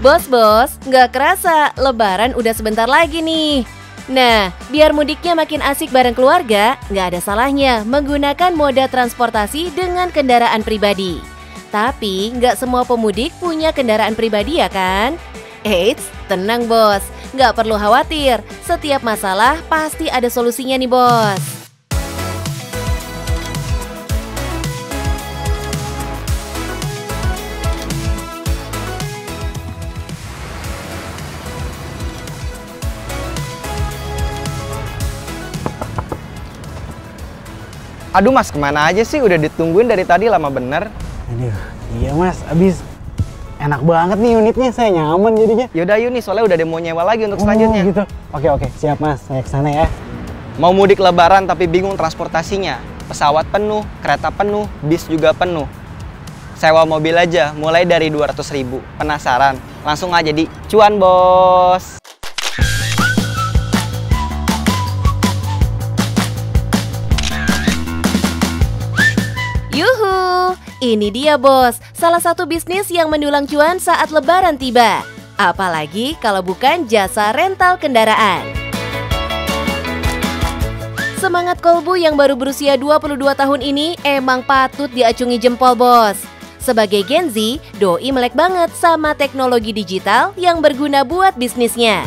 Bos, nggak kerasa Lebaran udah sebentar lagi nih. Nah, biar mudiknya makin asik bareng keluarga, nggak ada salahnya menggunakan moda transportasi dengan kendaraan pribadi. Tapi nggak semua pemudik punya kendaraan pribadi ya kan? Eits, tenang bos, nggak perlu khawatir. Setiap masalah pasti ada solusinya nih bos. Aduh mas, kemana aja sih? Udah ditungguin dari tadi, lama bener. Aduh, iya mas, abis enak banget nih unitnya, saya nyaman jadinya. Yaudah yuk nih, soalnya udah ada mau nyewa lagi untuk selanjutnya. Gitu. Oke, siap mas, saya kesana ya. Mau mudik lebaran tapi bingung transportasinya. Pesawat penuh, kereta penuh, bis juga penuh. Sewa mobil aja, mulai dari 200.000. Penasaran? Langsung aja di cuan bos. Yuhu, ini dia bos, salah satu bisnis yang mendulang cuan saat lebaran tiba. Apalagi kalau bukan jasa rental kendaraan. Semangat Kolbu yang baru berusia 22 tahun ini emang patut diacungi jempol bos. Sebagai Gen Z, Doi melek banget sama teknologi digital yang berguna buat bisnisnya.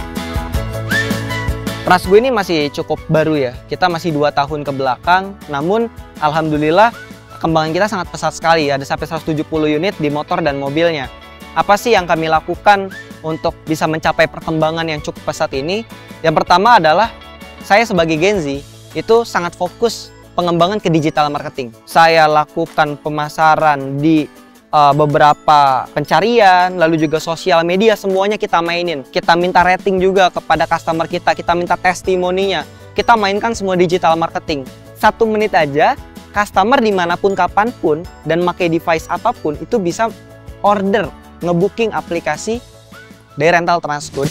Transgo ini masih cukup baru ya, kita masih 2 tahun ke belakang, namun alhamdulillah perkembangan kita sangat pesat sekali, ada sampai 170 unit di motor dan mobilnya. Apa sih yang kami lakukan untuk bisa mencapai perkembangan yang cukup pesat ini? Yang pertama adalah saya sebagai Gen Z itu sangat fokus pengembangan ke digital marketing. Saya lakukan pemasaran di beberapa pencarian, lalu juga sosial media, semuanya kita mainin. Kita minta rating juga kepada customer kita minta testimoninya. Kita mainkan semua digital marketing. 1 menit aja, customer dimanapun kapanpun dan pakai device apapun itu bisa order, ngebooking aplikasi dari rental Transgo.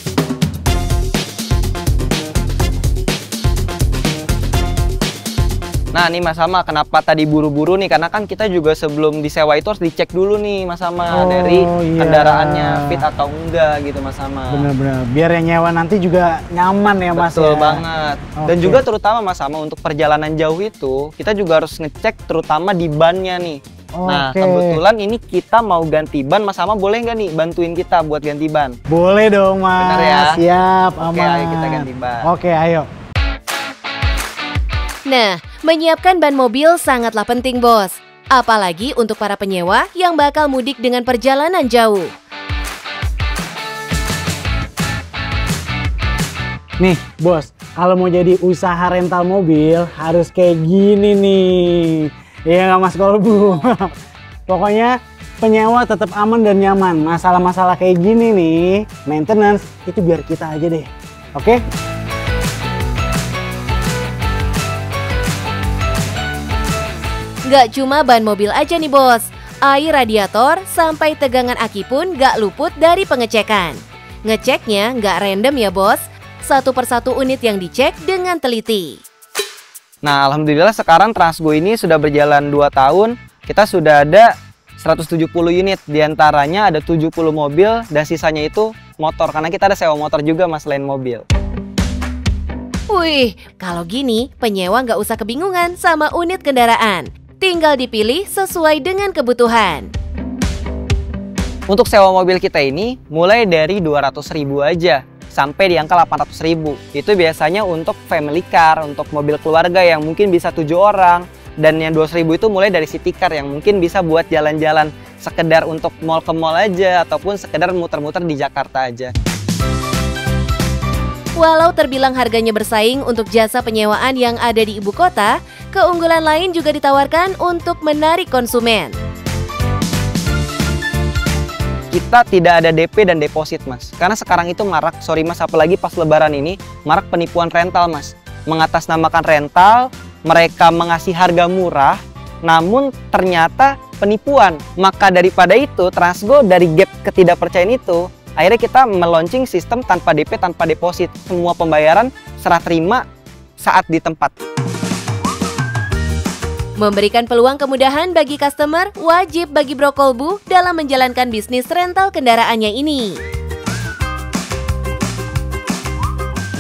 Nah nih Mas Sama, kenapa tadi buru-buru nih? Karena kan kita juga sebelum disewa itu harus dicek dulu nih Mas Sama, dari kendaraannya fit atau enggak gitu Mas Sama. Bener-bener, biar yang nyewa nanti juga nyaman ya Mas. Betul banget. Dan juga terutama Mas Sama untuk perjalanan jauh itu, kita juga harus ngecek terutama di bannya nih. Nah kebetulan ini kita mau ganti ban, Mas Sama boleh nggak nih bantuin kita buat ganti ban? Boleh dong Mas. Bener ya? Siap, aman. Oke, ayo kita ganti ban. Oke, ayo. Nah, menyiapkan ban mobil sangatlah penting bos. Apalagi untuk para penyewa yang bakal mudik dengan perjalanan jauh. Nih bos, kalau mau jadi usaha rental mobil harus kayak gini nih. Iya nggak Mas Kolbu? Pokoknya penyewa tetap aman dan nyaman. Masalah-masalah kayak gini nih, maintenance itu biar kita aja deh. Oke? Gak cuma ban mobil aja nih bos, air radiator sampai tegangan aki pun gak luput dari pengecekan. Ngeceknya gak random ya bos, satu persatu unit yang dicek dengan teliti. Nah alhamdulillah sekarang Transgo ini sudah berjalan 2 tahun, kita sudah ada 170 unit, diantaranya ada 70 mobil dan sisanya itu motor, karena kita ada sewa motor juga mas selain mobil. Wih, kalau gini penyewa gak usah kebingungan sama unit kendaraan. Tinggal dipilih sesuai dengan kebutuhan. Untuk sewa mobil kita ini mulai dari 200.000 aja sampai di angka 800.000. Itu biasanya untuk family car, untuk mobil keluarga yang mungkin bisa 7 orang. Dan yang 200.000 itu mulai dari city car yang mungkin bisa buat jalan-jalan sekedar untuk mall ke mall aja ataupun sekedar muter-muter di Jakarta aja. Walau terbilang harganya bersaing untuk jasa penyewaan yang ada di ibu kota, keunggulan lain juga ditawarkan untuk menarik konsumen. Kita tidak ada DP dan deposit mas, karena sekarang itu marak, sorry mas, apalagi pas lebaran ini, marak penipuan rental mas. Mengatasnamakan rental, mereka mengasih harga murah, namun ternyata penipuan. Maka daripada itu, Transgo dari gap ketidakpercayaan itu, akhirnya kita meluncing sistem tanpa DP, tanpa deposit. Semua pembayaran serah terima saat di tempat. Memberikan peluang kemudahan bagi customer wajib bagi Bro Kolbu dalam menjalankan bisnis rental kendaraannya ini.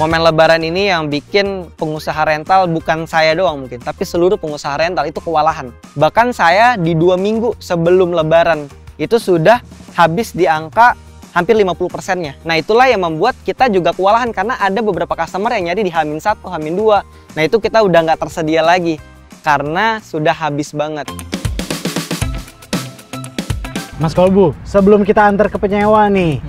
Momen Lebaran ini yang bikin pengusaha rental, bukan saya doang mungkin, tapi seluruh pengusaha rental itu kewalahan. Bahkan saya di 2 minggu sebelum Lebaran itu sudah habis di angka hampir 50%-nya. Nah itulah yang membuat kita juga kewalahan karena ada beberapa customer yang nyari di H-1, H-2. Nah itu kita udah nggak tersedia lagi karena sudah habis banget. Mas Kolbu, sebelum kita antar ke penyewa nih,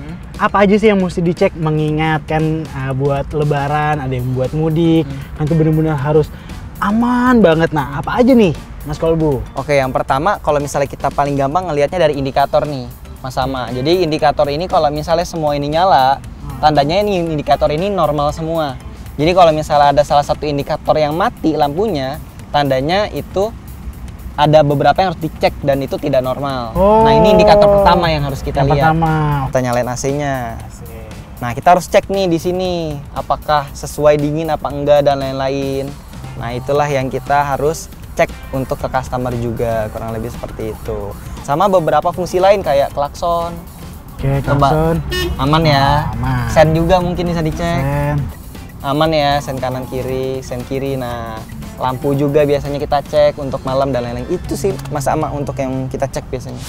apa aja sih yang mesti dicek mengingat kan buat Lebaran, ada yang buat mudik, kan itu benar-benar harus aman banget. Nah, apa aja nih, Mas Kolbu? Oke, yang pertama kalau misalnya kita paling gampang ngelihatnya dari indikator nih, Mas Ama. Jadi indikator ini kalau misalnya semua ini nyala, tandanya ini indikator ini normal semua. Jadi kalau misalnya ada salah satu indikator yang mati lampunya, tandanya itu ada beberapa yang harus dicek dan itu tidak normal. Nah ini indikator pertama yang harus kita lihat. Kita nyalain AC-nya. Nah kita harus cek nih di sini apakah sesuai dingin apa enggak dan lain-lain. Nah itulah yang kita harus cek untuk ke customer juga, kurang lebih seperti itu. Sama beberapa fungsi lain kayak klakson. Oke, klakson. Aman ya. Aman. Sen juga mungkin bisa dicek. Sen. Aman ya, sen kanan kiri, sen kiri. Nah lampu juga biasanya kita cek untuk malam dan lain-lain. Itu sih Mas Ama untuk yang kita cek biasanya.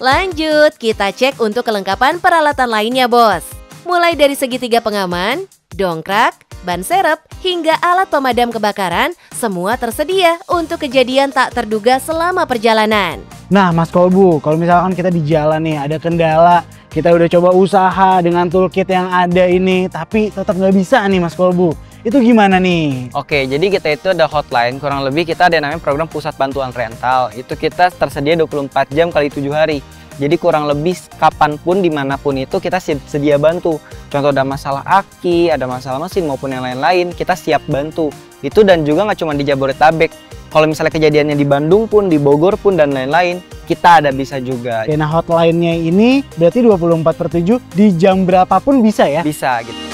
Lanjut, kita cek untuk kelengkapan peralatan lainnya, Bos. Mulai dari segitiga pengaman, dongkrak, ban serep, hingga alat pemadam kebakaran, semua tersedia untuk kejadian tak terduga selama perjalanan. Nah, Mas Kolbu, kalau misalkan kita di jalan nih, ada kendala, kita udah coba usaha dengan toolkit yang ada ini, tapi tetap nggak bisa nih, Mas Kolbu. Itu gimana nih? Oke, jadi kita itu ada hotline, kurang lebih kita ada namanya program pusat bantuan rental. Itu kita tersedia 24 jam kali 7 hari. Jadi kurang lebih kapanpun, dimanapun itu kita sedia bantu. Contoh ada masalah aki, ada masalah mesin maupun yang lain-lain, kita siap bantu. Itu dan juga nggak cuma di Jabodetabek. Kalau misalnya kejadiannya di Bandung pun, di Bogor pun, dan lain-lain, kita ada bisa juga. Nah, hotline-nya ini berarti 24/7 di jam berapapun bisa ya? Bisa gitu.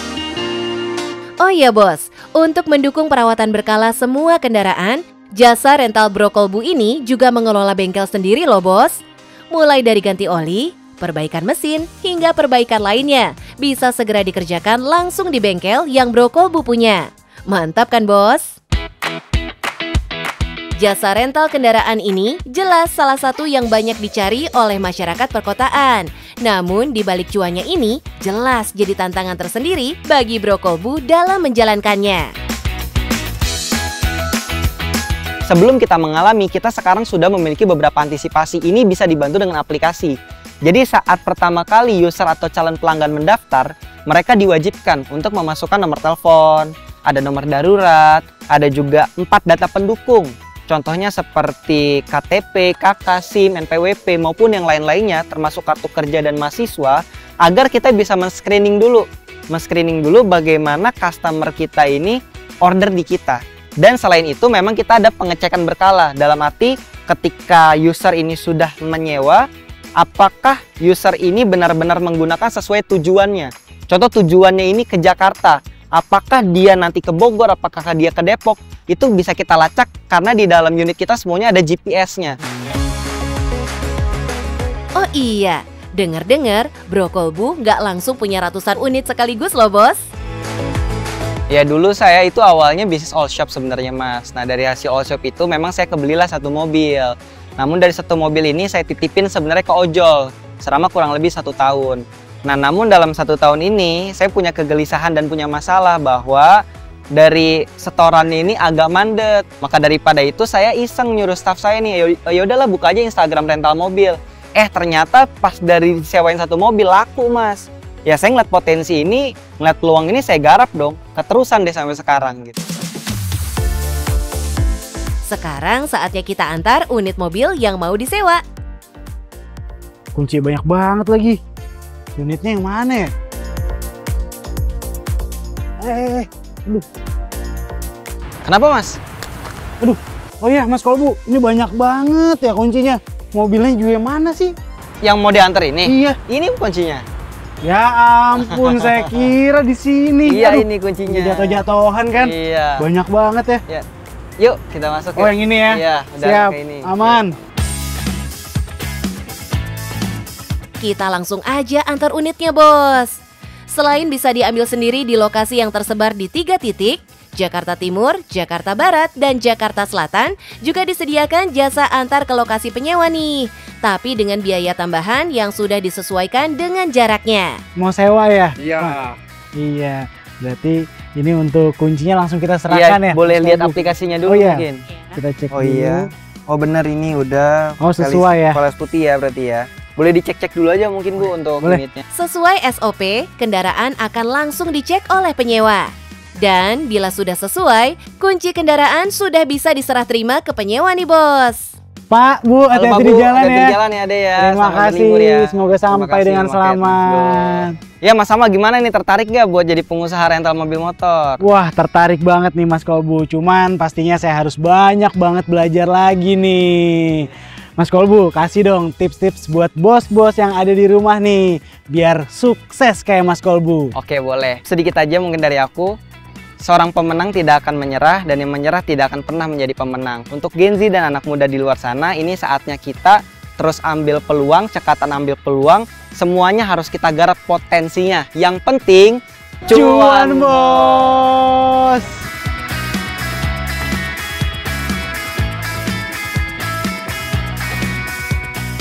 Oh iya Bos, untuk mendukung perawatan berkala semua kendaraan, jasa rental Bro Kolbu ini juga mengelola bengkel sendiri loh Bos. Mulai dari ganti oli, perbaikan mesin, hingga perbaikan lainnya bisa segera dikerjakan langsung di bengkel yang Bro Kolbu punya. Mantap kan Bos? Jasa rental kendaraan ini jelas salah satu yang banyak dicari oleh masyarakat perkotaan. Namun di balik cuannya ini jelas jadi tantangan tersendiri bagi Bro Kolbu dalam menjalankannya. Sebelum kita mengalami, kita sekarang sudah memiliki beberapa antisipasi. Ini bisa dibantu dengan aplikasi. Jadi saat pertama kali user atau calon pelanggan mendaftar, mereka diwajibkan untuk memasukkan nomor telepon, ada nomor darurat, ada juga 4 data pendukung. Contohnya seperti KTP, KK, SIM, NPWP maupun yang lain-lainnya termasuk kartu kerja dan mahasiswa agar kita bisa men-screening dulu. Men-screening dulu bagaimana customer kita ini order di kita. Dan selain itu memang kita ada pengecekan berkala dalam arti ketika user ini sudah menyewa, apakah user ini benar-benar menggunakan sesuai tujuannya. Contoh tujuannya ini ke Jakarta. Apakah dia nanti ke Bogor, apakah dia ke Depok, itu bisa kita lacak karena di dalam unit kita semuanya ada GPS-nya. Oh iya, dengar-dengar Bro Kolbu nggak langsung punya ratusan unit sekaligus loh Bos. Ya dulu saya itu awalnya bisnis all shop sebenarnya Mas. Nah dari hasil all shop itu memang saya kebelilah 1 mobil. Namun dari 1 mobil ini saya titipin sebenarnya ke ojol selama kurang lebih 1 tahun. Nah namun dalam 1 tahun ini saya punya kegelisahan dan punya masalah bahwa dari setoran ini agak mandet. Maka daripada itu saya iseng nyuruh staff saya nih, ya udahlah buka aja Instagram rental mobil. Ternyata pas dari sewain 1 mobil laku Mas. Ya saya ngeliat potensi ini, ngeliat peluang ini saya garap dong. Keterusan deh sampai sekarang gitu. Sekarang saatnya kita antar unit mobil yang mau disewa. Kunci banyak banget lagi. Unitnya yang mana ya? Aduh. Kenapa Mas? Aduh, oh iya Mas Kolbu, ini banyak banget ya kuncinya. Mobilnya juga yang mana sih? Yang mau diantar ini? Iya. Ini kuncinya. Ya ampun, saya kira di sini. Iya, aduh, ini kuncinya. Jatuh-jatuhan kan? Iya. Banyak banget ya. Iya. Yuk kita masuk. Oh yang ini ya? Iya, udah siap, kayak ini. aman. Kita langsung aja antar unitnya Bos. Selain bisa diambil sendiri di lokasi yang tersebar di 3 titik, Jakarta Timur, Jakarta Barat, dan Jakarta Selatan, juga disediakan jasa antar ke lokasi penyewa nih. Tapi dengan biaya tambahan yang sudah disesuaikan dengan jaraknya. Mau sewa ya? Iya. Iya, berarti ini untuk kuncinya langsung kita serahkan ya? Boleh Mas lihat Kolbu? aplikasinya dulu Oh iya. mungkin. Kita cek Oh dulu. iya. Oh benar ini udah. Oh, sesuai ya? Polis putih ya berarti ya. Boleh dicek-cek dulu aja mungkin Bu untuk Boleh. unitnya. Sesuai SOP, kendaraan akan langsung dicek oleh penyewa. Dan bila sudah sesuai, kunci kendaraan sudah bisa diserah terima ke penyewa nih bos. Pak, Bu, Halo, Pak hati-hati di Bu, jalan hati-hati ya. di jalan ya Ade ya. Terima Selamat kasih, berlibur ya. semoga Terima sampai kasih, dengan Mas selamat. Ya Mas Sama gimana nih, tertarik gak buat jadi pengusaha rental mobil motor? Wah, tertarik banget nih Mas Kolbu. Cuman pastinya saya harus banyak banget belajar lagi nih. Mas Kolbu, kasih dong tips-tips buat bos-bos yang ada di rumah nih, biar sukses kayak Mas Kolbu. Oke boleh. Sedikit aja mungkin dari aku. Seorang pemenang tidak akan menyerah dan yang menyerah tidak akan pernah menjadi pemenang. Untuk Gen Z dan anak muda di luar sana, ini saatnya kita terus ambil peluang, cekatan ambil peluang. Semuanya harus kita garap potensinya. Yang penting, Cuan bos!